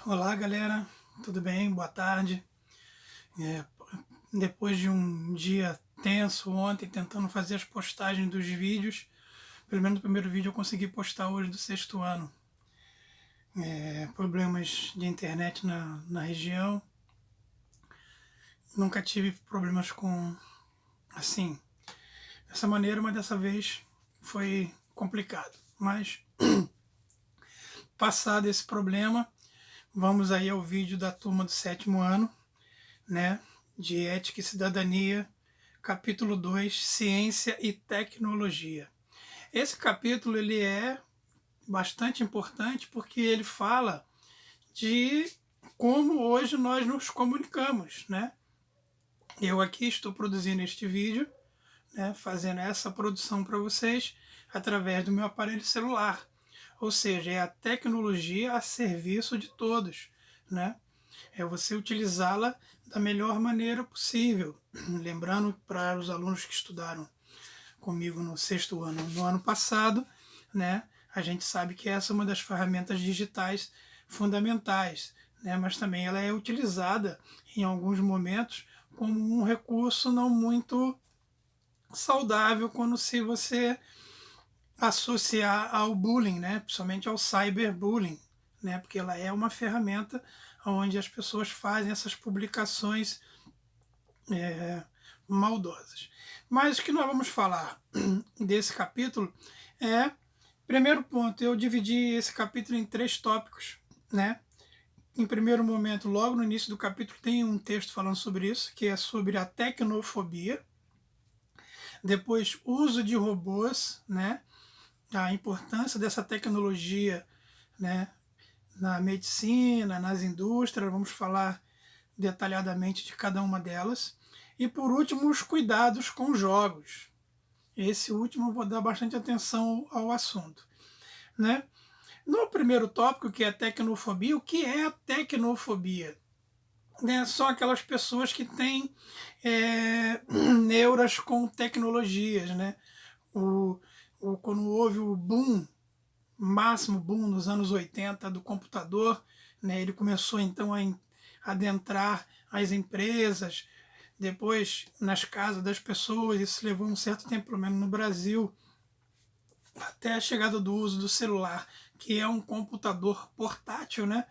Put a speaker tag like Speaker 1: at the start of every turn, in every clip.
Speaker 1: Olá, galera, tudo bem? Boa tarde. É, Depois de um dia tenso ontem, tentando fazer as postagens dos vídeos, pelo menos o primeiro vídeo eu consegui postar hoje do sexto ano. Problemas de internet na região. Nunca tive problemas com, assim, dessa maneira, mas dessa vez foi complicado. Mas, passado esse problema, vamos aí ao vídeo da turma do sétimo ano, né, de Ética e Cidadania, capítulo 2, Ciência e Tecnologia. Esse capítulo ele é bastante importante porque ele fala de como hoje nós nos comunicamos, né? Eu aqui estou produzindo este vídeo, né, fazendo essa produção para vocês através do meu aparelho celular. Ou seja, é a tecnologia a serviço de todos, né? É você utilizá-la da melhor maneira possível. Lembrando para os alunos que estudaram comigo no sexto ano, no ano passado, né, a gente sabe que essa é uma das ferramentas digitais fundamentais, né, mas também ela é utilizada em alguns momentos como um recurso não muito saudável quando se você associar ao bullying, né, principalmente ao cyberbullying, né, porque ela é uma ferramenta onde as pessoas fazem essas publicações maldosas. Mas o que nós vamos falar desse capítulo é, primeiro ponto, eu dividi esse capítulo em 3 tópicos, né? Em primeiro momento, logo no início do capítulo, tem um texto falando sobre isso, que é sobre a tecnofobia. Depois, uso de robôs, né? A importância dessa tecnologia, né? Na medicina, nas indústrias, vamos falar detalhadamente de cada uma delas. E por último, os cuidados com jogos. Esse último eu vou dar bastante atenção ao assunto, né? No primeiro tópico, que é a tecnofobia, o que é a tecnofobia? Né? São aquelas pessoas que têm neuras com tecnologias, né? Quando houve o boom, máximo boom nos anos 80 do computador, né? Ele começou então a adentrar as empresas, depois nas casas das pessoas. Isso levou um certo tempo, pelo menos no Brasil, até a chegada do uso do celular, que é um computador portátil, né?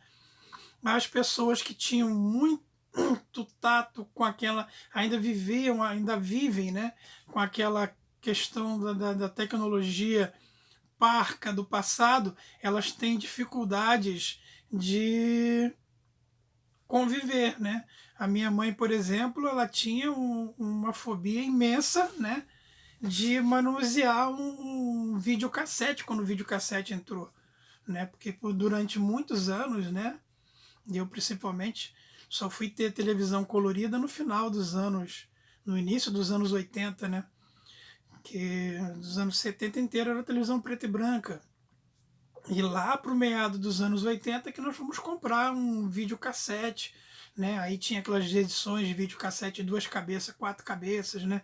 Speaker 1: As pessoas que tinham muito tato com aquela, ainda vivem, né? Com aquela questão da tecnologia parca do passado, elas têm dificuldades de conviver, né? A minha mãe, por exemplo, ela tinha uma fobia imensa, né? De manusear um videocassete quando o videocassete entrou, né? Porque durante muitos anos, né? Eu principalmente só fui ter televisão colorida no final dos anos, no início dos anos 80, né? Que dos anos 70 inteiro era televisão preta e branca. E lá para o meado dos anos 80 que nós fomos comprar um videocassete, né? Aí tinha aquelas edições de videocassete duas cabeças, quatro cabeças, né?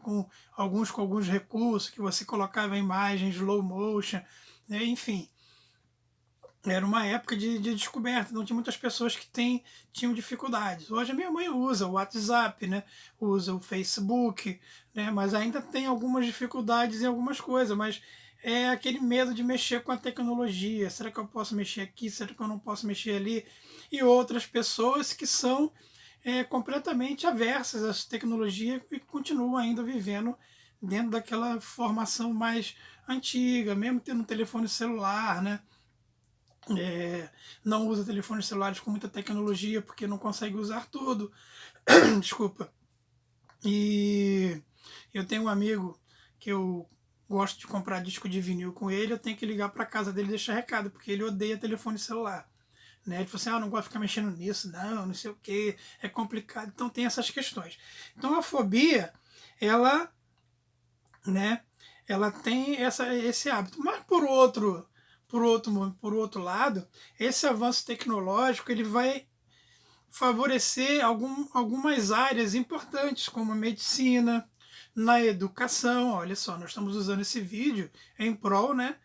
Speaker 1: Com alguns recursos que você colocava imagens slow motion, né? Enfim, era uma época de descoberta, então tinha muitas pessoas que tinham dificuldades. Hoje a minha mãe usa o WhatsApp, né? Usa o Facebook, né? Mas ainda tem algumas dificuldades em algumas coisas, mas é aquele medo de mexer com a tecnologia. Será que eu posso mexer aqui? Será que eu não posso mexer ali? E outras pessoas que são completamente aversas à tecnologia e continuam ainda vivendo dentro daquela formação mais antiga, mesmo tendo um telefone celular, né? é, não usa telefones celulares com muita tecnologia porque não consegue usar tudo. Desculpa. E eu tenho um amigo que eu gosto de comprar disco de vinil com ele, eu tenho que ligar para casa dele e deixar recado, porque ele odeia telefone celular. Né? Ele falou assim, não gosto de ficar mexendo nisso, não sei o que, é complicado. Então tem essas questões. Então a fobia, ela, né, ela tem esse hábito. Mas por outro lado, esse avanço tecnológico ele vai favorecer algumas áreas importantes, como a medicina, na educação. Olha só, nós estamos usando esse vídeo em prol, né,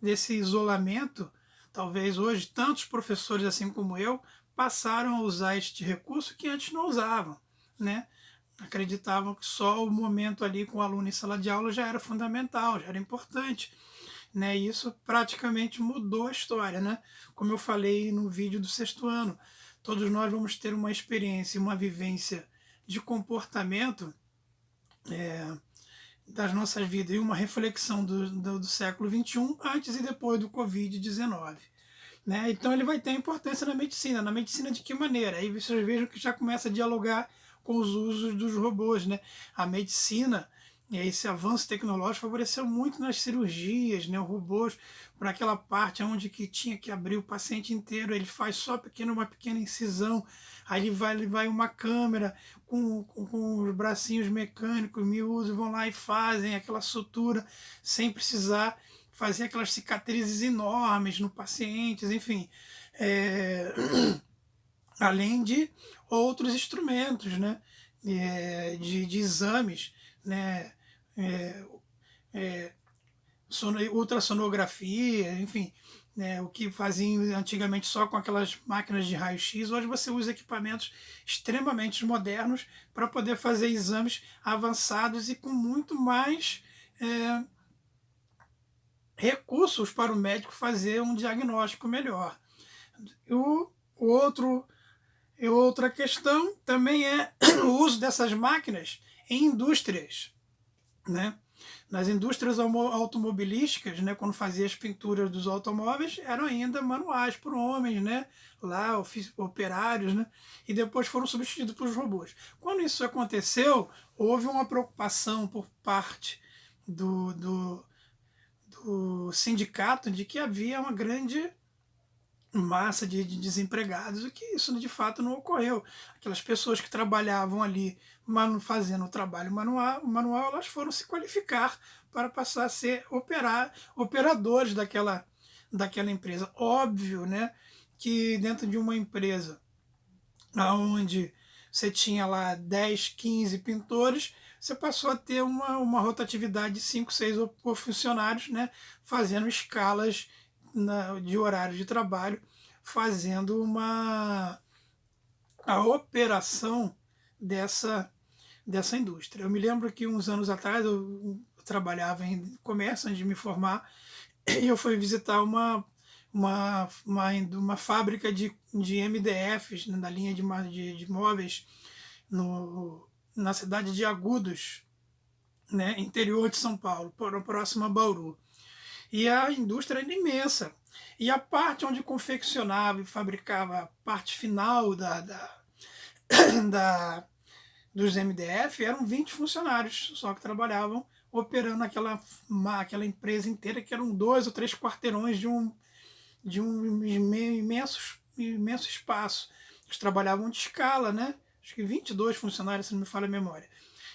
Speaker 1: desse isolamento Talvez hoje tantos professores assim como eu passaram a usar este recurso que antes não usavam, né? Acreditavam que só o momento ali com o aluno em sala de aula já era fundamental, já era importante, né? E isso praticamente mudou a história, né? Como eu falei no vídeo do sexto ano, todos nós vamos ter uma experiência, uma vivência de comportamento das nossas vidas e uma reflexão do século XXI antes e depois do Covid-19. Né? Então ele vai ter importância na medicina de que maneira? Aí vocês vejam que já começa a dialogar com os usos dos robôs. Né? A medicina, esse avanço tecnológico favoreceu muito nas cirurgias, né? Os robôs, para aquela parte onde que tinha que abrir o paciente inteiro, ele faz só uma pequena incisão, aí ele vai uma câmera com os bracinhos mecânicos miúdos, vão lá e fazem aquela sutura sem precisar fazer aquelas cicatrizes enormes no paciente, enfim, além de outros instrumentos, né, de exames, né, ultrassonografia, enfim, né, o que faziam antigamente só com aquelas máquinas de raio-x, hoje você usa equipamentos extremamente modernos para poder fazer exames avançados e com muito mais recursos para o médico fazer um diagnóstico melhor. Outra questão também é o uso dessas máquinas em indústrias, né? Nas indústrias automobilísticas, né, quando fazia as pinturas dos automóveis, eram ainda manuais por homens, né, lá operários, né, e depois foram substituídos por robôs. Quando isso aconteceu, houve uma preocupação por parte do sindicato de que havia uma grande massa de desempregados e que isso de fato não ocorreu. Aquelas pessoas que trabalhavam ali fazendo o trabalho manual, elas foram se qualificar para passar a ser operadores daquela empresa. Óbvio, né, que dentro de uma empresa onde você tinha lá 10, 15 pintores, você passou a ter uma rotatividade de 5, 6 funcionários, né, fazendo escalas de horário de trabalho, fazendo a operação dessa indústria. Eu me lembro que uns anos atrás eu trabalhava em comércio antes de me formar e eu fui visitar uma fábrica de MDFs, né, da linha de móveis na cidade de Agudos, né, interior de São Paulo, próximo a Bauru. E a indústria era imensa. E a parte onde confeccionava e fabricava a parte final dos MDF eram 20 funcionários só que trabalhavam operando aquela empresa inteira, que eram 2 ou 3 quarteirões de um imenso espaço. Eles trabalhavam de escala, né? Acho que 22 funcionários, se não me falha a memória.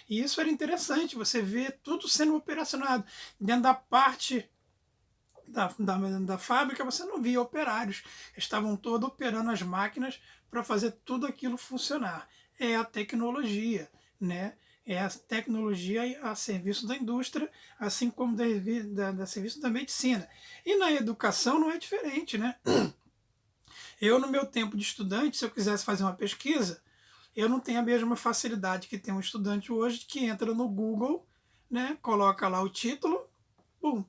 Speaker 1: E isso era interessante, você vê tudo sendo operacionado. Dentro da parte da fábrica, você não via operários. Estavam todos operando as máquinas para fazer tudo aquilo funcionar. É a tecnologia, né? É a tecnologia a serviço da indústria, assim como da serviço da medicina. E na educação não é diferente, né? Eu, no meu tempo de estudante, se eu quisesse fazer uma pesquisa, eu não tenho a mesma facilidade que tem um estudante hoje que entra no Google, né, coloca lá o título,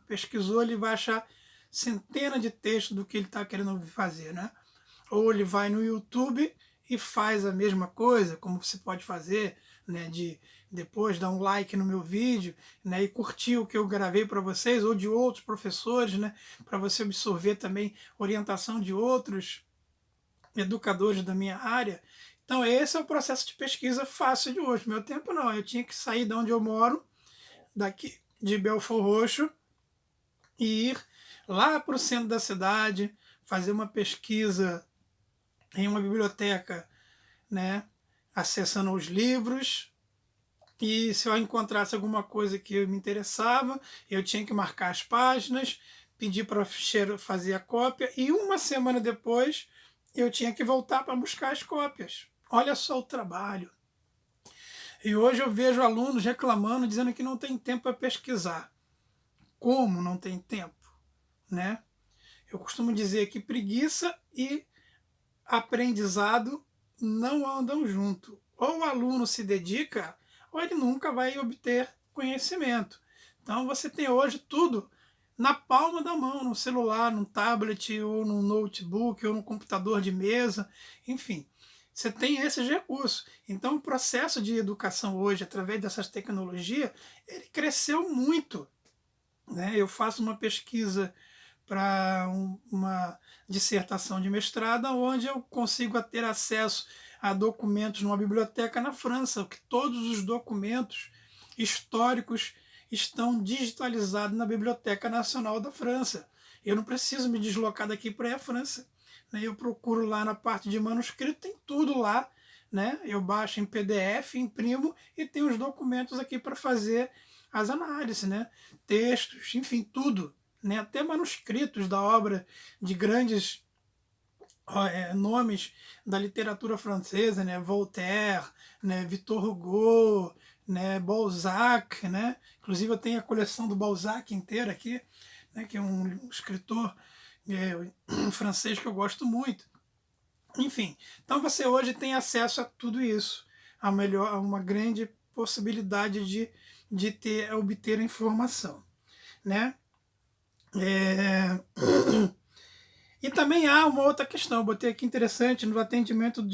Speaker 1: pesquisou, ele vai achar centenas de textos do que ele está querendo fazer, né? Ou ele vai no YouTube e faz a mesma coisa, como você pode fazer, né, de depois dar um like no meu vídeo, né, e curtir o que eu gravei para vocês, ou de outros professores, né, para você absorver também orientação de outros educadores da minha área. Então esse é o processo de pesquisa fácil de hoje. Meu tempo não, eu tinha que sair de onde eu moro, daqui de Belford Roxo, e ir lá para o centro da cidade, fazer uma pesquisa em uma biblioteca, né, acessando os livros, e se eu encontrasse alguma coisa que me interessava, eu tinha que marcar as páginas, pedir para fazer a cópia, e uma semana depois eu tinha que voltar para buscar as cópias. Olha só o trabalho. E hoje eu vejo alunos reclamando, dizendo que não tem tempo para pesquisar. Como não tem tempo, né? Eu costumo dizer que preguiça e aprendizado não andam junto. Ou o aluno se dedica, ou ele nunca vai obter conhecimento. Então você tem hoje tudo na palma da mão, no celular, no tablet, ou no notebook, ou no computador de mesa, enfim. Você tem esses recursos. Então o processo de educação hoje, através dessas tecnologias, ele cresceu muito, né? Eu faço uma pesquisa para uma dissertação de mestrado, onde eu consigo ter acesso a documentos numa biblioteca na França, que todos os documentos históricos estão digitalizados na Biblioteca Nacional da França. Eu não preciso me deslocar daqui para ir à França, né? Eu procuro lá na parte de manuscrito, tem tudo lá, né? Eu baixo em PDF, imprimo e tenho os documentos aqui para fazer as análises, né? Textos, enfim, tudo, né? Até manuscritos da obra de grandes nomes da literatura francesa, né? Voltaire, né? Victor Hugo, né? Balzac, né? Inclusive eu tenho a coleção do Balzac inteira aqui, né? Que é um escritor francês que eu gosto muito. Enfim, então você hoje tem acesso a tudo isso, a uma grande possibilidade de obter a informação, né? É... E também há uma outra questão, eu botei aqui interessante, no atendimento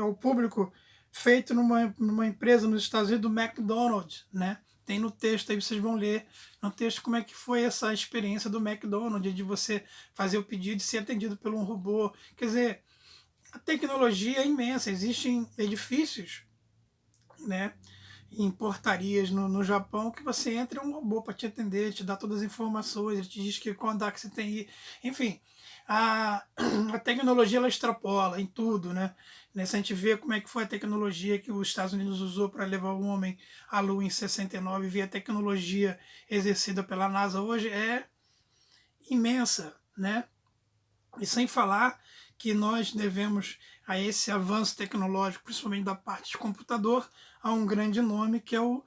Speaker 1: ao público feito numa empresa nos Estados Unidos, do McDonald's, né? Tem no texto, aí vocês vão ler no texto como é que foi essa experiência do McDonald's, de você fazer o pedido e ser atendido por um robô. Quer dizer, a tecnologia é imensa, existem edifícios, né, em portarias no Japão, que você entra um robô para te atender, te dá todas as informações, ele te diz que qual andar que você tem que ir. Enfim, a, a tecnologia ela extrapola em tudo, né? Se a gente vê como é que foi a tecnologia que os Estados Unidos usou para levar o homem à Lua em 69, e ver a tecnologia exercida pela NASA hoje é imensa, né? E sem falar que nós devemos a esse avanço tecnológico, principalmente da parte de computador, a um grande nome que é o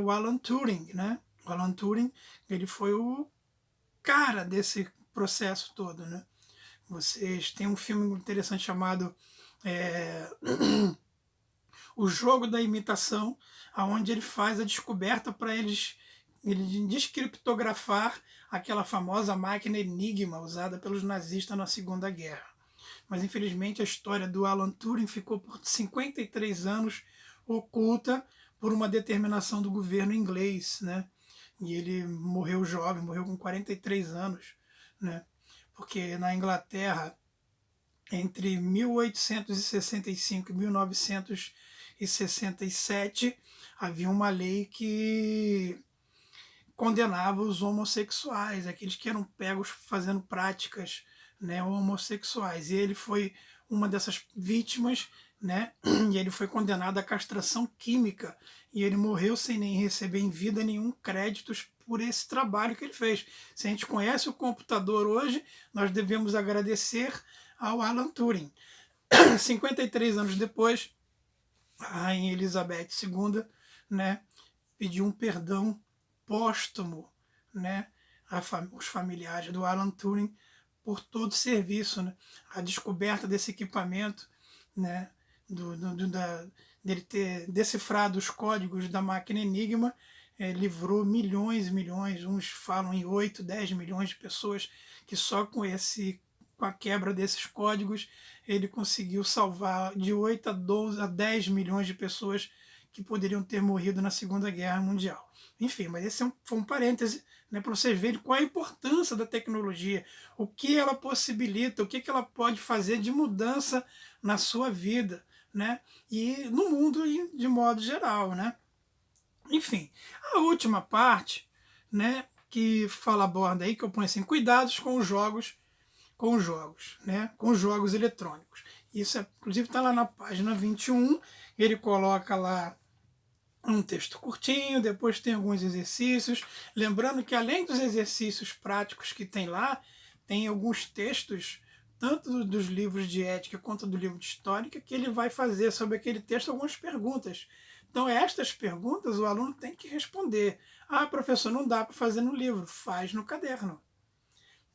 Speaker 1: Alan Turing, né? O Alan Turing, ele foi o cara desse processo todo, né? Vocês têm um filme interessante chamado O Jogo da Imitação, aonde ele faz a descoberta para ele descriptografar aquela famosa máquina Enigma usada pelos nazistas na Segunda Guerra. Mas infelizmente a história do Alan Turing ficou por 53 anos oculta por uma determinação do governo inglês, né? E ele morreu jovem, morreu com 43 anos, né? Porque na Inglaterra, entre 1865 e 1967, havia uma lei que condenava os homossexuais, aqueles que eram pegos fazendo práticas, né, homossexuais. E ele foi uma dessas vítimas, né, e ele foi condenado à castração química. E ele morreu sem nem receber em vida nenhum créditos por esse trabalho que ele fez. Se a gente conhece o computador hoje, nós devemos agradecer ao Alan Turing. 53 anos depois, a Rainha Elizabeth II, né, pediu um perdão póstumo, né, os familiares do Alan Turing por todo o serviço, né, a descoberta desse equipamento, né, dele ter decifrado os códigos da máquina Enigma, livrou milhões e milhões, uns falam em 8, 10 milhões de pessoas, que só com a quebra desses códigos ele conseguiu salvar de 8 a 12 a 10 milhões de pessoas que poderiam ter morrido na Segunda Guerra Mundial. Enfim, mas esse foi um parêntese, né, para vocês verem qual é a importância da tecnologia, o que ela possibilita, o que ela pode fazer de mudança na sua vida, né, e no mundo de modo geral, né. Enfim, a última parte, né, que aborda aí, que eu ponho assim, cuidados com os jogos, né, com os jogos eletrônicos. Isso, inclusive, está lá na página 21, ele coloca lá um texto curtinho, depois tem alguns exercícios. Lembrando que, além dos exercícios práticos que tem lá, tem alguns textos, tanto dos livros de ética quanto do livro de história, que ele vai fazer sobre aquele texto algumas perguntas. Então, estas perguntas o aluno tem que responder. Ah, professor, não dá para fazer no livro, faz no caderno.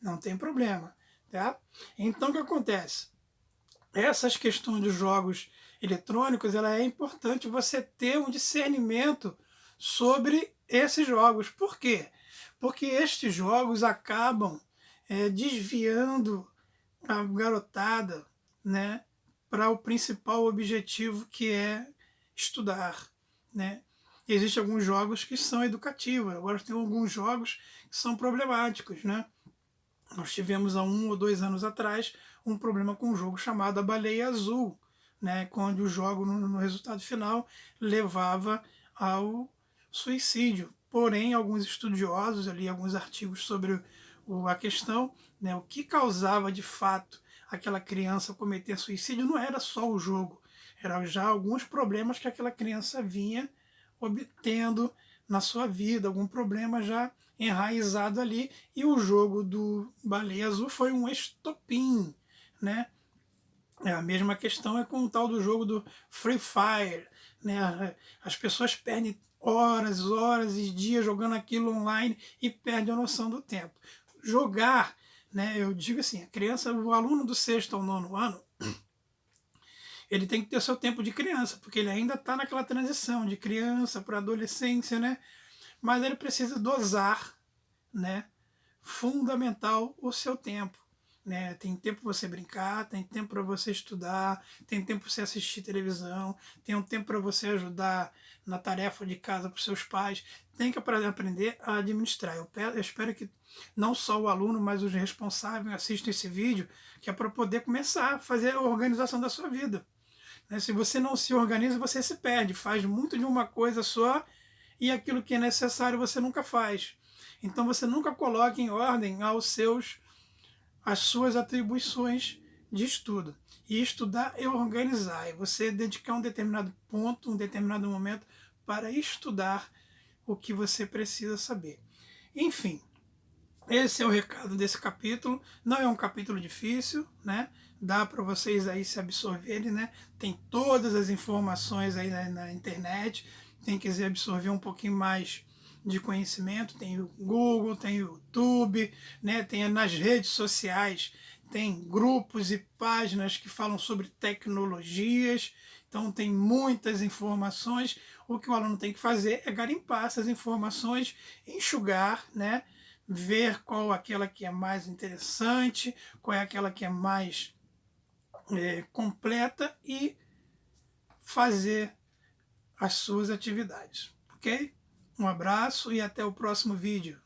Speaker 1: Não tem problema. tá? Então, o que acontece? Essas questões dos jogos eletrônicos, ela é importante você ter um discernimento sobre esses jogos. Por quê? Porque estes jogos acabam desviando a garotada, né, para o principal objetivo, que é estudar, né? Existem alguns jogos que são educativos, agora tem alguns jogos que são problemáticos, né? Nós tivemos há 1 ou 2 anos atrás um problema com um jogo chamado A Baleia Azul, né, onde o jogo, no resultado final, levava ao suicídio. Porém, alguns estudiosos, ali, alguns artigos sobre a questão, né, o que causava de fato aquela criança cometer suicídio não era só o jogo, eram já alguns problemas que aquela criança vinha obtendo na sua vida, algum problema já enraizado ali, e o jogo do Baleia Azul foi um estopim, né? A mesma questão é com o tal do jogo do Free Fire, né? As pessoas perdem horas, horas e dias jogando aquilo online e perdem a noção do tempo. Jogar, né? Eu digo assim, a criança, o aluno do 6º ao 9º ano, ele tem que ter seu tempo de criança, porque ele ainda está naquela transição de criança para adolescência, né? Mas ele precisa dosar, né? Fundamental o seu tempo. Né? Tem tempo para você brincar, tem tempo para você estudar, tem tempo para você assistir televisão, tem um tempo para você ajudar na tarefa de casa para os seus pais. Tem que aprender a administrar. Eu espero que não só o aluno, mas os responsáveis assistam esse vídeo, que é para poder começar a fazer a organização da sua vida. Né? Se você não se organiza, você se perde, faz muito de uma coisa só e aquilo que é necessário você nunca faz. Então você nunca coloca em ordem as suas atribuições de estudo. E estudar é organizar, é você dedicar um determinado ponto, um determinado momento para estudar o que você precisa saber. Enfim, esse é o recado desse capítulo. Não é um capítulo difícil, né? Dá para vocês aí se absorverem, né? Tem todas as informações aí na internet. Quem quiser absorver um pouquinho mais de conhecimento, tem o Google, tem o YouTube, né? Tem nas redes sociais, tem grupos e páginas que falam sobre tecnologias. Então tem muitas informações. O que o aluno tem que fazer é garimpar essas informações, enxugar, né? Ver qual aquela que é mais interessante, qual é aquela que é mais completa e fazer as suas atividades, ok? Um abraço e até o próximo vídeo.